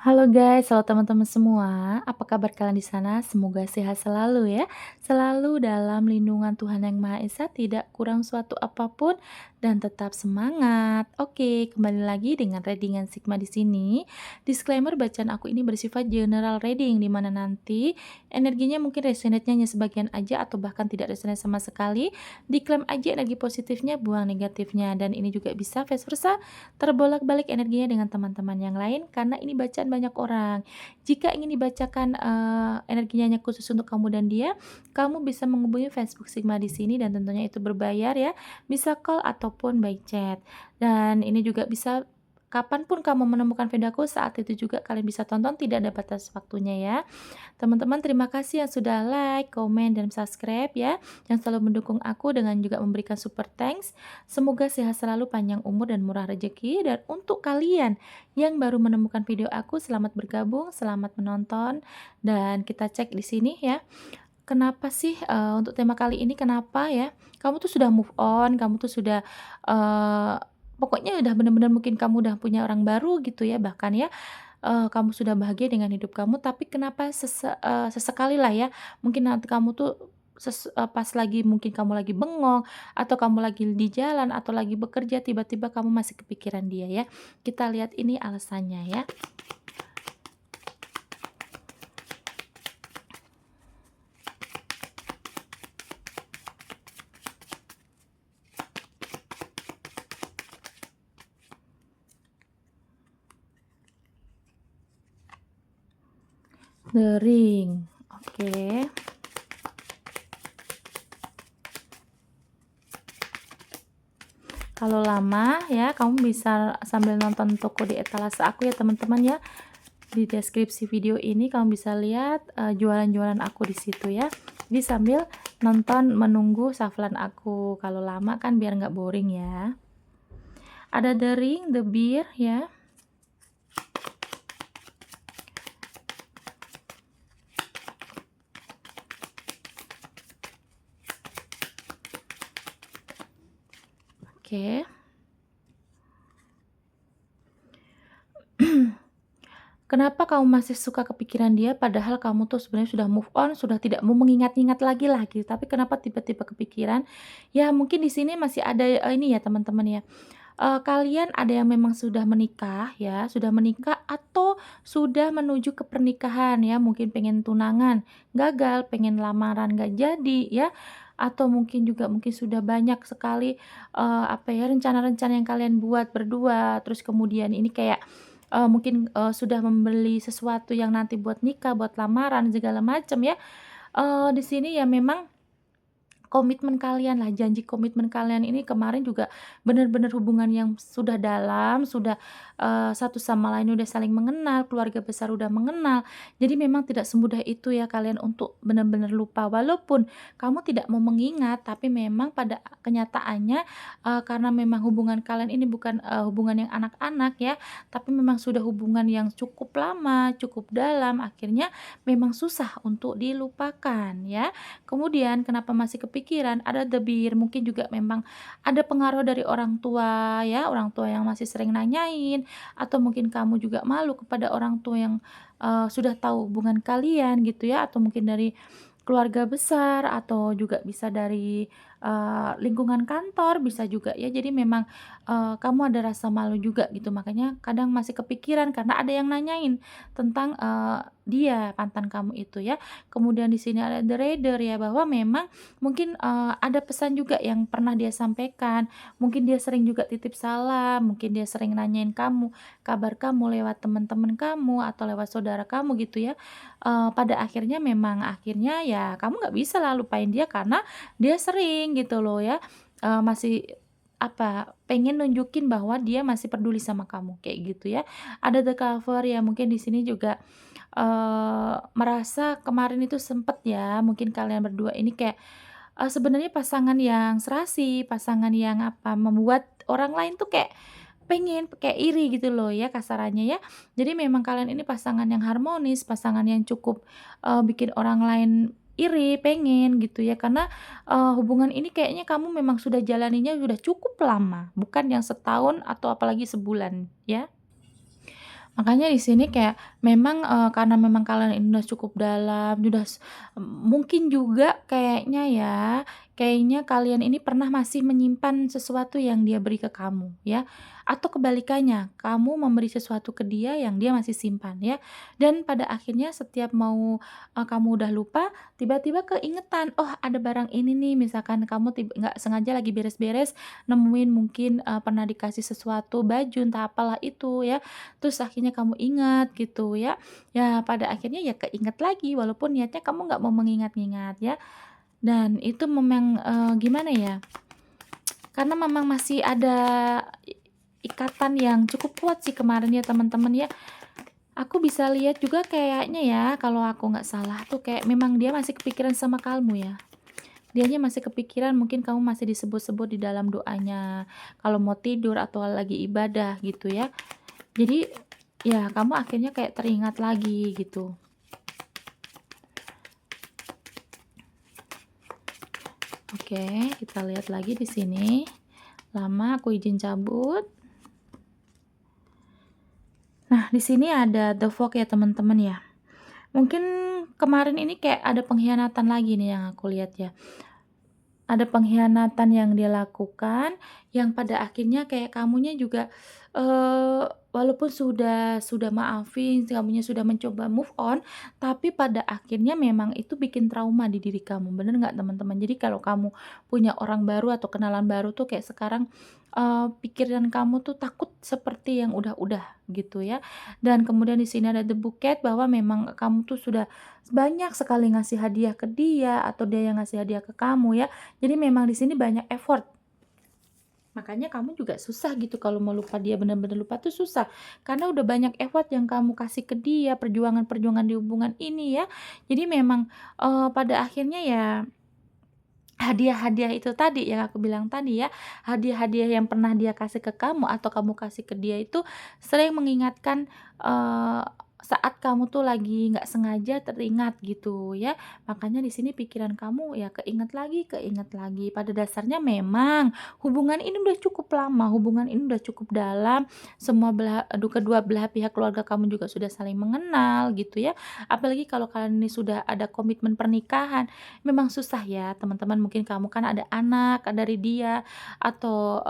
Halo guys, halo teman-teman semua. Apa kabar kalian di sana? Semoga sehat selalu ya. Selalu dalam lindungan Tuhan Yang Maha Esa, tidak kurang suatu apapun dan tetap semangat. Oke, kembali lagi dengan readingan Sigma di sini. Disclaimer, bacaan aku ini bersifat general reading di mana nanti energinya mungkin resonate-nya hanya sebagian aja atau bahkan tidak resonate sama sekali. Diklaim aja energi positifnya, buang negatifnya, dan ini juga bisa vice versa terbolak-balik energinya dengan teman-teman yang lain karena ini bacaan banyak orang. Jika ingin dibacakan energinya hanya khusus untuk kamu dan dia, kamu bisa menghubungi Facebook Sigma di sini dan tentunya itu berbayar ya. Bisa call ataupun by chat. Dan ini juga bisa kapanpun kamu menemukan videoku, saat itu juga kalian bisa tonton, tidak ada batas waktunya ya. Teman-teman, terima kasih yang sudah like, komen, dan subscribe ya, yang selalu mendukung aku dengan juga memberikan super thanks. Semoga sehat selalu, panjang umur, dan murah rezeki. Dan untuk kalian yang baru menemukan video aku, selamat bergabung, selamat menonton. Dan kita cek di sini ya. Kenapa sih untuk tema kali ini kenapa ya? Kamu tuh sudah move on, kamu tuh sudah pokoknya udah bener-bener mungkin kamu udah punya orang baru gitu ya, bahkan ya kamu sudah bahagia dengan hidup kamu, tapi kenapa sesekali lah ya, mungkin nanti kamu tuh pas lagi mungkin kamu lagi bengong, atau kamu lagi di jalan, atau lagi bekerja, tiba-tiba kamu masih kepikiran dia ya. Kita lihat ini alasannya ya. The Ring, oke. Kalau lama ya, kamu bisa sambil nonton toko di etalase aku ya teman-teman ya. Di deskripsi video ini kamu bisa lihat jualan-jualan aku di situ ya. Jadi sambil nonton menunggu shuffle-an aku. Kalau lama kan biar nggak boring ya. Ada The Ring, The Beer ya. Oke. Kenapa kamu masih suka kepikiran dia padahal kamu tuh sebenarnya sudah move on, sudah tidak mau mengingat-ingat lagi lah gitu, tapi kenapa tiba-tiba kepikiran? Ya mungkin di sini masih ada, ini ya teman-teman ya, kalian ada yang memang sudah menikah ya, sudah menikah atau sudah menuju ke pernikahan ya, mungkin pengen tunangan, gagal, pengen lamaran nggak jadi ya, atau mungkin juga mungkin sudah banyak sekali, apa ya, rencana-rencana yang kalian buat berdua, terus kemudian ini kayak mungkin sudah membeli sesuatu yang nanti buat nikah, buat lamaran, segala macam ya. Di sini ya memang komitmen kalian lah, janji komitmen kalian ini kemarin juga benar-benar hubungan yang sudah dalam, sudah, satu sama lain udah saling mengenal, keluarga besar udah mengenal. Jadi memang tidak semudah itu ya kalian untuk benar-benar lupa. Walaupun kamu tidak mau mengingat, tapi memang pada kenyataannya, karena memang hubungan kalian ini bukan, hubungan yang anak-anak ya, tapi memang sudah hubungan yang cukup lama, cukup dalam, akhirnya memang susah untuk dilupakan ya. Kemudian kenapa masih kepikiran, ada debir, mungkin juga memang ada pengaruh dari orang tua ya, orang tua yang masih sering nanyain, atau mungkin kamu juga malu kepada orang tua yang, sudah tahu hubungan kalian gitu ya, atau mungkin dari keluarga besar, atau juga bisa dari, lingkungan kantor, bisa juga ya. Jadi memang, kamu ada rasa malu juga gitu, makanya kadang masih kepikiran karena ada yang nanyain tentang, dia, mantan kamu itu ya. Kemudian di sini ada the reader ya, bahwa memang mungkin, ada pesan juga yang pernah dia sampaikan, mungkin dia sering juga titip salam, mungkin dia sering nanyain kamu, kabar kamu lewat teman-teman kamu atau lewat saudara kamu gitu ya. Pada akhirnya memang akhirnya ya kamu nggak bisa lah lupain dia karena dia sering gitu loh ya, masih apa, pengen nunjukin bahwa dia masih peduli sama kamu, kayak gitu ya. Ada the cover ya, mungkin di sini juga merasa kemarin itu sempet ya, mungkin kalian berdua ini kayak, sebenarnya pasangan yang serasi, pasangan yang apa, membuat orang lain tuh kayak pengen, kayak iri gitu loh ya kasarannya ya. Jadi memang kalian ini pasangan yang harmonis, pasangan yang cukup, bikin orang lain iri, pengen gitu ya, karena, hubungan ini kayaknya kamu memang sudah jalaninya sudah cukup lama, bukan yang setahun atau apalagi sebulan ya. Makanya di sini kayak memang, karena memang kalian ini udah cukup dalam, mungkin juga kayaknya kalian ini pernah masih menyimpan sesuatu yang dia beri ke kamu ya, atau kebalikannya, kamu memberi sesuatu ke dia yang dia masih simpan ya. Dan pada akhirnya setiap mau, kamu udah lupa, tiba-tiba keingetan, "Oh ada barang ini nih," misalkan kamu nggak sengaja lagi beres-beres, nemuin mungkin, pernah dikasih sesuatu, baju, entah apalah itu ya, terus akhirnya kamu ingat gitu ya. Ya pada akhirnya ya keinget lagi walaupun niatnya kamu nggak mau mengingat-ingat ya. Dan itu memang, gimana ya, karena memang masih ada i ikatan yang cukup kuat sih kemarin ya teman-teman ya. Aku bisa lihat juga kayaknya ya kalau aku nggak salah tuh kayak memang dia masih kepikiran sama kamu ya. Dianya masih kepikiran mungkin kamu masih disebut-sebut di dalam doanya, kalau mau tidur atau lagi ibadah gitu ya. Jadi, ya kamu akhirnya kayak teringat lagi gitu. Oke, kita lihat lagi di sini. Lama aku izin cabut. Nah, di sini ada The Fog ya teman-teman ya. Mungkin kemarin ini kayak ada pengkhianatan lagi nih yang aku lihat ya. Ada pengkhianatan yang dia lakukan, yang pada akhirnya kayak kamunya juga, walaupun sudah maafin, kamunya sudah mencoba move on, tapi pada akhirnya memang itu bikin trauma di diri kamu, bener nggak teman-teman? Jadi kalau kamu punya orang baru atau kenalan baru tuh kayak sekarang, pikiran kamu tuh takut seperti yang udah-udah gitu ya. Dan kemudian di sini ada The Bouquet bahwa memang kamu tuh sudah banyak sekali ngasih hadiah ke dia atau dia yang ngasih hadiah ke kamu ya. Jadi memang di sini banyak effort, makanya kamu juga susah gitu kalau mau lupa dia, bener-bener lupa tuh susah. Karena udah banyak effort yang kamu kasih ke dia, perjuangan-perjuangan di hubungan ini ya. Jadi memang, pada akhirnya ya hadiah-hadiah itu tadi yang aku bilang tadi ya, hadiah-hadiah yang pernah dia kasih ke kamu atau kamu kasih ke dia itu sering mengingatkan, saat kamu tuh lagi nggak sengaja teringat gitu ya. Makanya di sini pikiran kamu ya keinget lagi. Pada dasarnya memang hubungan ini udah cukup lama, hubungan ini udah cukup dalam, kedua belah pihak keluarga kamu juga sudah saling mengenal gitu ya. Apalagi kalau kalian ini sudah ada komitmen pernikahan. Memang susah ya teman-teman, mungkin kamu kan ada anak dari dia atau,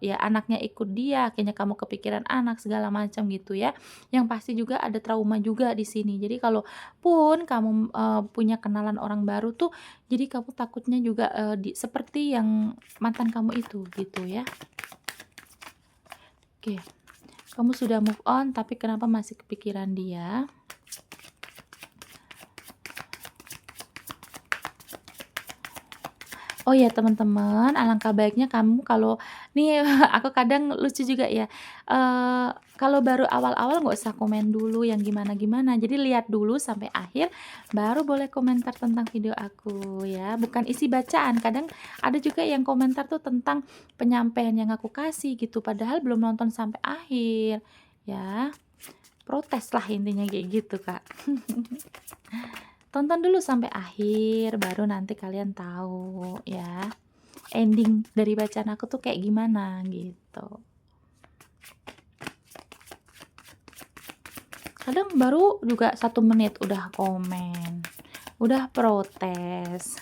ya anaknya ikut dia, akhirnya kamu kepikiran anak segala macam gitu ya. Yang pasti juga ada trauma juga di sini. Jadi kalaupun kamu, punya kenalan orang baru tuh, jadi kamu takutnya juga, seperti yang mantan kamu itu gitu ya. Oke, kamu sudah move on tapi kenapa masih kepikiran dia? Oh ya teman-teman, alangkah baiknya kamu kalau nih aku kadang lucu juga ya, kalau baru awal-awal nggak usah komen dulu yang gimana-gimana, jadi lihat dulu sampai akhir, baru boleh komentar tentang video aku ya, bukan isi bacaan. Kadang ada juga yang komentar tuh tentang penyampaian yang aku kasih gitu, padahal belum nonton sampai akhir, ya. Protes lah intinya kayak gitu, Kak. Tonton dulu sampai akhir, baru nanti kalian tahu ya, ending dari bacaan aku tuh kayak gimana gitu. Kadang baru juga 1 menit udah komen, udah protes.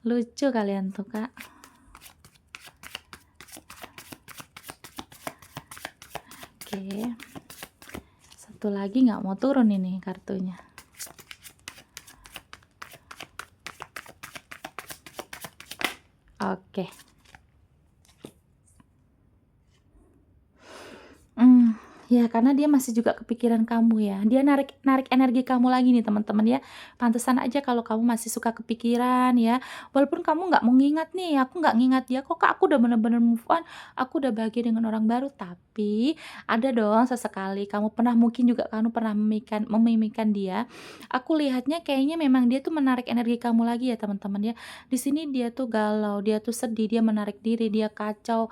Lucu kalian tuh, Kak. Oke, satu lagi nggak mau turun ini kartunya. Oke. Ya karena dia masih juga kepikiran kamu ya, dia narik narik energi kamu lagi nih teman-teman ya. Pantesan aja kalau kamu masih suka kepikiran ya, walaupun kamu nggak mau ngingat nih, "Aku nggak ngingat dia kok Kak, aku udah bener-bener move on, aku udah bahagia dengan orang baru." Tapi ada dong sesekali kamu pernah mungkin juga kamu pernah memimpikan dia, aku lihatnya kayaknya memang dia tuh menarik energi kamu lagi ya teman-teman ya. Di sini dia tuh galau, dia tuh sedih, dia menarik diri, dia kacau,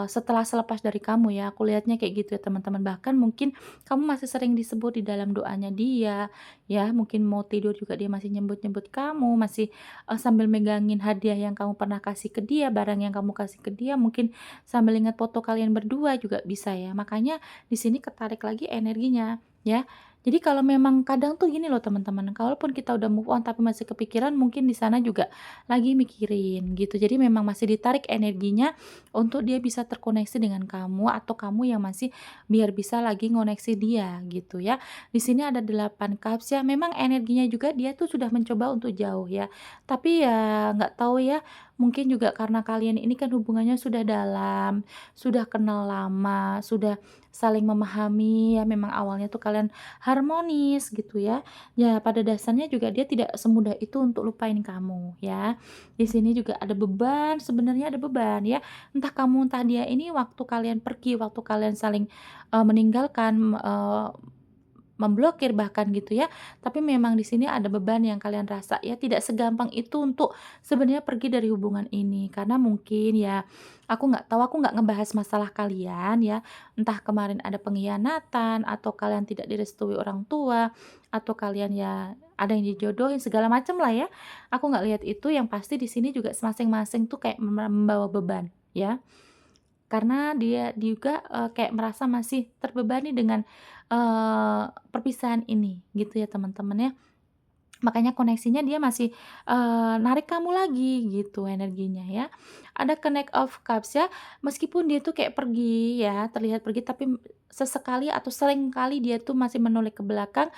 setelah selepas dari kamu ya, aku lihatnya kayak gitu ya teman-teman. bahkan mungkin kamu masih sering disebut di dalam doanya dia, ya, mungkin mau tidur juga dia masih nyebut-nyebut kamu, masih, sambil megangin hadiah yang kamu pernah kasih ke dia, barang yang kamu kasih ke dia, mungkin sambil ingat foto kalian berdua juga bisa ya. Makanya di sini ketarik lagi energinya, ya. Jadi kalau memang kadang tuh gini loh teman-teman, kalaupun kita udah move on tapi masih kepikiran mungkin di sana juga lagi mikirin gitu. Jadi memang masih ditarik energinya untuk dia bisa terkoneksi dengan kamu atau kamu yang masih biar bisa lagi ngoneksi dia gitu ya. Di sini ada 8 cups ya, memang energinya juga dia tuh sudah mencoba untuk jauh ya. Tapi ya nggak tahu ya, mungkin juga karena kalian ini kan hubungannya sudah dalam, sudah kenal lama, sudah saling memahami ya, memang awalnya tuh kalian harmonis gitu ya. Ya pada dasarnya juga dia tidak semudah itu untuk lupain kamu ya. Di sini juga ada beban, sebenarnya ada beban ya. Entah kamu entah dia ini waktu kalian pergi, waktu kalian saling, meninggalkan, memblokir bahkan gitu ya, tapi memang di sini ada beban yang kalian rasa ya, tidak segampang itu untuk sebenarnya pergi dari hubungan ini. Karena mungkin ya, aku nggak tahu, aku nggak ngebahas masalah kalian ya, entah kemarin ada pengkhianatan atau kalian tidak direstui orang tua, atau kalian ya ada yang dijodohin segala macam lah ya. Aku nggak lihat itu, yang pasti di sini juga masing-masing tuh kayak membawa beban ya. Karena dia juga, kayak merasa masih terbebani dengan, perpisahan ini gitu ya teman-teman ya. Makanya koneksinya dia masih, narik kamu lagi gitu energinya ya. Ada Connect of Cups ya, meskipun dia tuh kayak pergi ya, terlihat pergi tapi sesekali atau seringkali dia tuh masih menoleh ke belakang,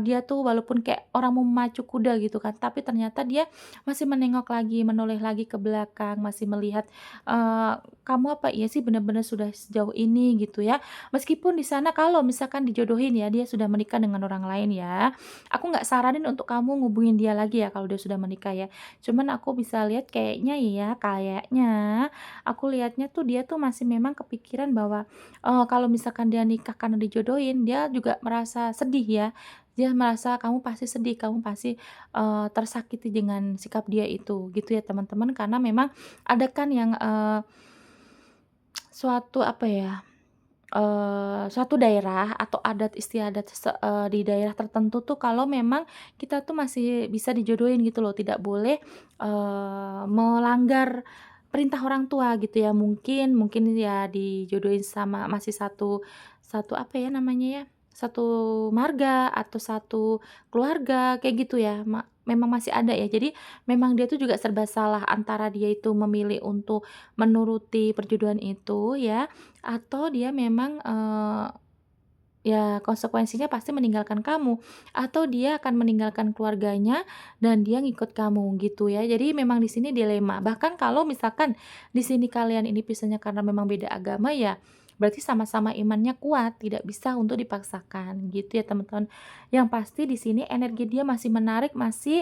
dia tuh walaupun kayak orang mau memacu kuda gitu kan, tapi ternyata dia masih menengok lagi, menoleh lagi ke belakang, masih melihat, kamu apa iya sih benar-benar sudah sejauh ini gitu ya. Meskipun di sana kalau misalkan dijodohin ya, dia sudah menikah dengan orang lain ya, aku nggak saranin untuk kamu ngubungin dia lagi ya kalau dia sudah menikah ya. Cuman aku bisa lihat kayaknya aku lihatnya tuh dia tuh masih memang kepikiran bahwa, kalau misalkan dia nikah karena dijodohin, dia juga merasa sedih ya. Dia merasa kamu pasti sedih, kamu pasti, tersakiti dengan sikap dia itu, gitu ya teman-teman. Karena memang ada kan yang, suatu apa ya, suatu daerah atau adat istiadat di daerah tertentu tuh kalau memang kita tuh masih bisa dijodohin gitu loh, tidak boleh, melanggar perintah orang tua gitu ya. Mungkin mungkin ya dijodohin sama masih satu satu apa ya namanya ya, satu marga atau satu keluarga kayak gitu ya, memang masih ada ya. Jadi memang dia tuh juga serba salah antara dia itu memilih untuk menuruti perjodohan itu ya, atau dia memang, ya konsekuensinya pasti meninggalkan kamu, atau dia akan meninggalkan keluarganya dan dia ngikut kamu gitu ya. Jadi memang di sini dilema. Bahkan kalau misalkan di sini kalian ini pisahnya karena memang beda agama ya, berarti sama-sama imannya kuat, tidak bisa untuk dipaksakan gitu ya teman-teman. Yang pasti di sini energi dia masih menarik, masih,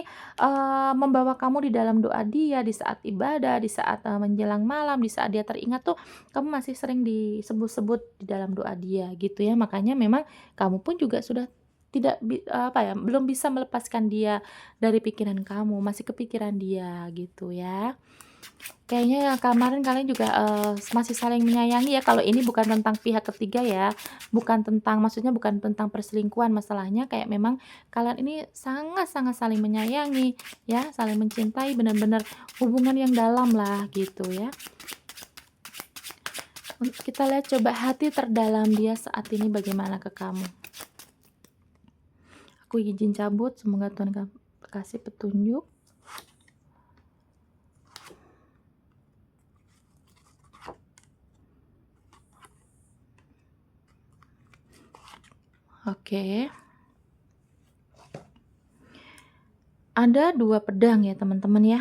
membawa kamu di dalam doa dia, di saat ibadah, di saat, menjelang malam, di saat dia teringat tuh kamu masih sering disebut-sebut di dalam doa dia gitu ya. Makanya memang kamu pun juga sudah tidak apa ya, belum bisa melepaskan dia dari pikiran kamu, masih kepikiran dia gitu ya. Kayaknya ya kemarin kalian juga, masih saling menyayangi ya, kalau ini bukan tentang pihak ketiga ya, bukan tentang maksudnya bukan tentang perselingkuhan, masalahnya kayak memang kalian ini sangat-sangat saling menyayangi ya, saling mencintai, benar-benar hubungan yang dalam lah gitu ya. Kita lihat coba hati terdalam dia saat ini bagaimana ke kamu. Aku izin cabut, semoga Tuhan kasih petunjuk. Oke. Ada 2 pedang ya teman-teman ya.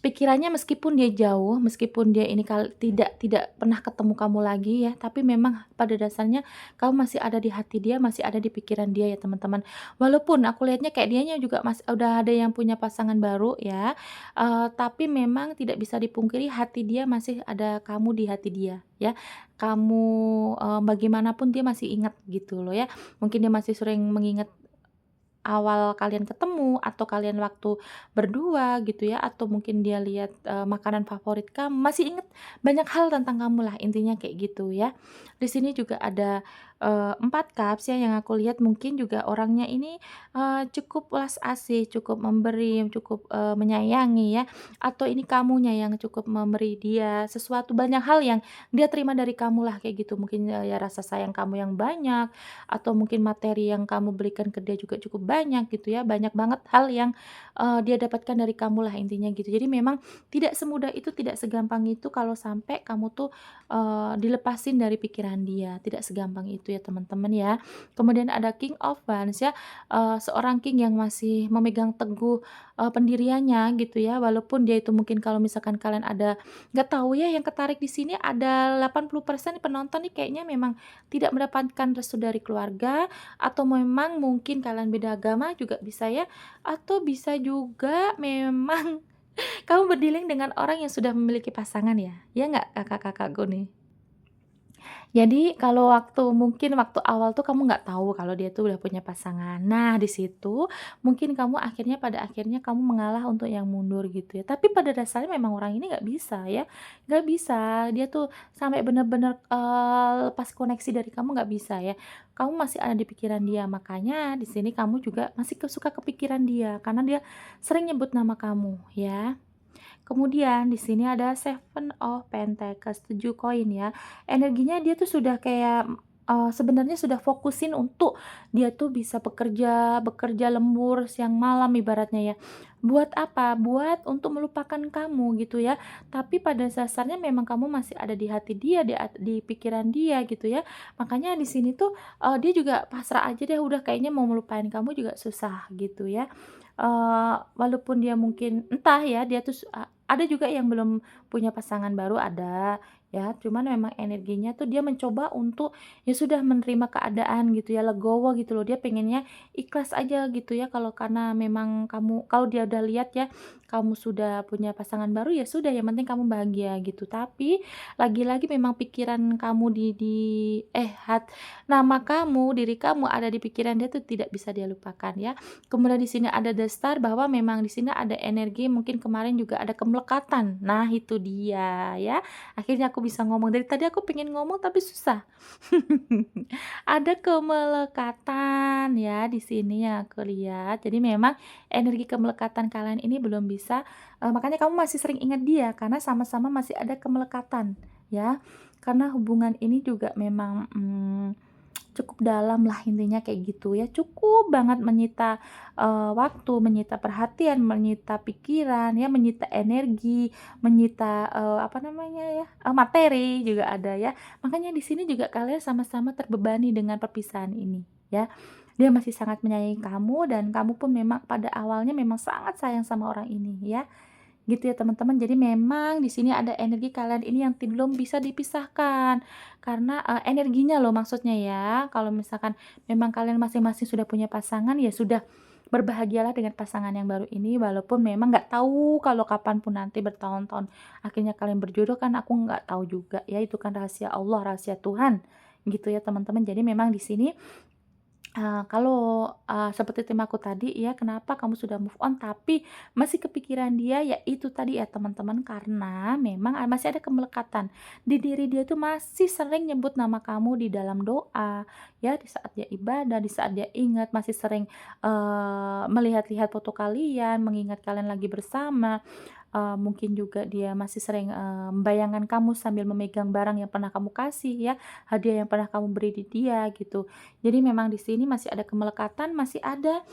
Pikirannya meskipun dia jauh, meskipun dia ini tidak pernah ketemu kamu lagi ya, tapi memang pada dasarnya kamu masih ada di hati dia, masih ada di pikiran dia ya teman-teman. Walaupun aku lihatnya kayak dianya juga udah ada yang punya pasangan baru ya, tapi memang tidak bisa dipungkiri hati dia masih ada kamu di hati dia ya. Kamu, bagaimanapun dia masih ingat gitu loh ya. Mungkin dia masih sering mengingat awal kalian ketemu atau kalian waktu berdua gitu ya, atau mungkin dia lihat, makanan favorit kamu, masih inget banyak hal tentang kamu lah intinya kayak gitu ya. Di sini juga ada, 4 cups ya yang aku lihat mungkin juga orangnya ini, cukup welas asih, cukup memberi, cukup, menyayangi ya, atau ini kamunya yang cukup memberi dia sesuatu banyak hal yang dia terima dari kamu lah kayak gitu. Mungkin, ya rasa sayang kamu yang banyak, atau mungkin materi yang kamu berikan ke dia juga cukup banyak gitu ya, banyak banget hal yang, dia dapatkan dari kamu lah intinya gitu. Jadi memang tidak semudah itu, tidak segampang itu kalau sampai kamu tuh, dilepasin dari pikiran dia, tidak segampang itu ya teman-teman ya. Kemudian ada King of Wands ya, seorang king yang masih memegang teguh, pendiriannya gitu ya, walaupun dia itu mungkin kalau misalkan kalian ada nggak tahu ya yang ketarik di sini ada 80% penonton nih kayaknya memang tidak mendapatkan restu dari keluarga, atau memang mungkin kalian beda agama juga bisa ya, atau bisa juga memang kamu berdealing dengan orang yang sudah memiliki pasangan ya? Ya nggak kakak-kakakku nih? Jadi kalau mungkin waktu awal tuh kamu nggak tahu kalau dia tuh udah punya pasangan. Nah di situ mungkin kamu akhirnya pada akhirnya kamu mengalah untuk yang mundur gitu ya. Tapi pada dasarnya memang orang ini nggak bisa ya, nggak bisa. Dia tuh sampai bener-bener, lepas koneksi dari kamu nggak bisa ya. Kamu masih ada di pikiran dia, makanya di sini kamu juga masih suka kepikiran dia karena dia sering nyebut nama kamu ya. Kemudian di sini ada Seven of Pentacles, 7 koin ya. Energinya dia tuh sudah kayak, sebenarnya sudah fokusin untuk dia tuh bisa bekerja bekerja lembur siang malam ibaratnya ya. Buat apa? Buat untuk melupakan kamu gitu ya. Tapi pada dasarnya memang kamu masih ada di hati dia, di pikiran dia gitu ya. Makanya di sini tuh, dia juga pasrah aja deh, udah kayaknya mau melupain kamu juga susah gitu ya. Walaupun dia mungkin entah ya, dia tuh ada juga yang belum punya pasangan baru ada, ya, cuman memang energinya tuh dia mencoba untuk, ya sudah menerima keadaan gitu ya, legowo gitu loh. Dia pengennya ikhlas aja gitu ya, kalau karena memang kalau dia udah lihat ya, kamu sudah punya pasangan baru, ya sudah yang penting kamu bahagia gitu. Tapi lagi-lagi memang pikiran kamu nama kamu, diri kamu ada di pikiran dia tuh tidak bisa dia lupakan ya. Kemudian di sini ada The Star bahwa memang di sini ada energi mungkin kemarin juga ada kemelekatan. Nah, itu dia ya. Akhirnya aku bisa ngomong. Dari tadi aku pengen ngomong tapi susah. Ada kemelekatan ya di sini yang aku lihat. Jadi memang energi kemelekatan kalian ini belum bisa, makanya kamu masih sering ingat dia karena sama-sama masih ada kemelekatan ya. Karena hubungan ini juga memang, cukup dalam lah intinya kayak gitu ya, cukup banget menyita, waktu, menyita perhatian, menyita pikiran ya, menyita energi, menyita, apa namanya ya, materi juga ada ya. Makanya di sini juga kalian sama-sama terbebani dengan perpisahan ini ya. Dia masih sangat menyayangi kamu dan kamu pun memang pada awalnya memang sangat sayang sama orang ini ya. Gitu ya teman-teman. Jadi memang di sini ada energi kalian ini yang belum bisa dipisahkan. Karena, energinya loh maksudnya ya. Kalau misalkan memang kalian masing-masing sudah punya pasangan, ya sudah berbahagialah dengan pasangan yang baru ini walaupun memang nggak tahu kalau kapan pun nanti bertahun-tahun akhirnya kalian berjodoh kan aku nggak tahu juga ya, itu kan rahasia Allah, rahasia Tuhan, gitu ya teman-teman. Jadi memang di sini kalau, seperti temaku tadi ya, kenapa kamu sudah move on tapi masih kepikiran dia, ya itu tadi ya teman-teman, karena memang, masih ada kemelekatan. Di diri dia tuh masih sering nyebut nama kamu di dalam doa, ya di saat dia ibadah, di saat dia ingat, masih sering, melihat-lihat foto kalian, mengingat kalian lagi bersama. Mungkin juga dia masih sering, membayangkan kamu sambil memegang barang yang pernah kamu kasih ya, hadiah yang pernah kamu beri di dia gitu. Jadi memang di sini masih ada kemelekatan, masih ada,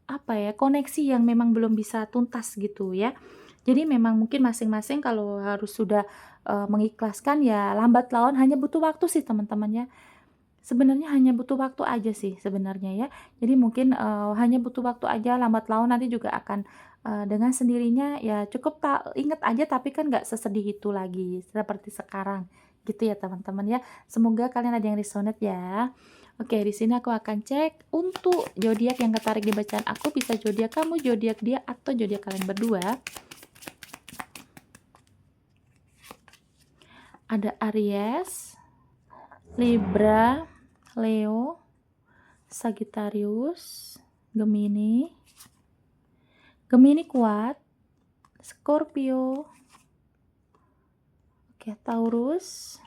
apa ya, koneksi yang memang belum bisa tuntas gitu ya. Jadi memang mungkin masing-masing kalau harus sudah, mengikhlaskan ya lambat laun hanya butuh waktu sih teman-teman ya. Sebenarnya hanya butuh waktu aja sih sebenarnya ya. Jadi mungkin, hanya butuh waktu aja, lambat laun nanti juga akan, dengan sendirinya ya cukup inget aja tapi kan nggak sesedih itu lagi seperti sekarang, gitu ya teman-teman ya. Semoga kalian ada yang resonate ya. Oke, di sini aku akan cek untuk zodiak yang ketarik di bacaan aku, bisa zodiak kamu, zodiak dia, atau zodiak kalian berdua. Ada Aries, Libra, Leo, Sagittarius, Gemini. Gemini kuat, Scorpio. Oke, Taurus,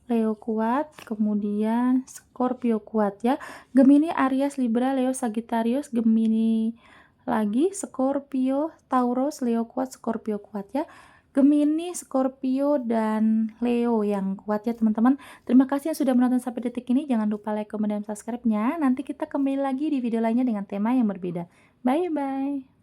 Leo kuat, kemudian Scorpio kuat ya. Gemini, Aries, Libra, Leo, Sagittarius, Gemini lagi, Scorpio, Taurus, Leo kuat, Scorpio kuat ya. Gemini, Scorpio, dan Leo yang kuat ya teman-teman. Terima kasih yang sudah menonton sampai detik ini. Jangan lupa like, komen, dan subscribe-nya. Nanti kita kembali lagi di video lainnya dengan tema yang berbeda. Bye-bye.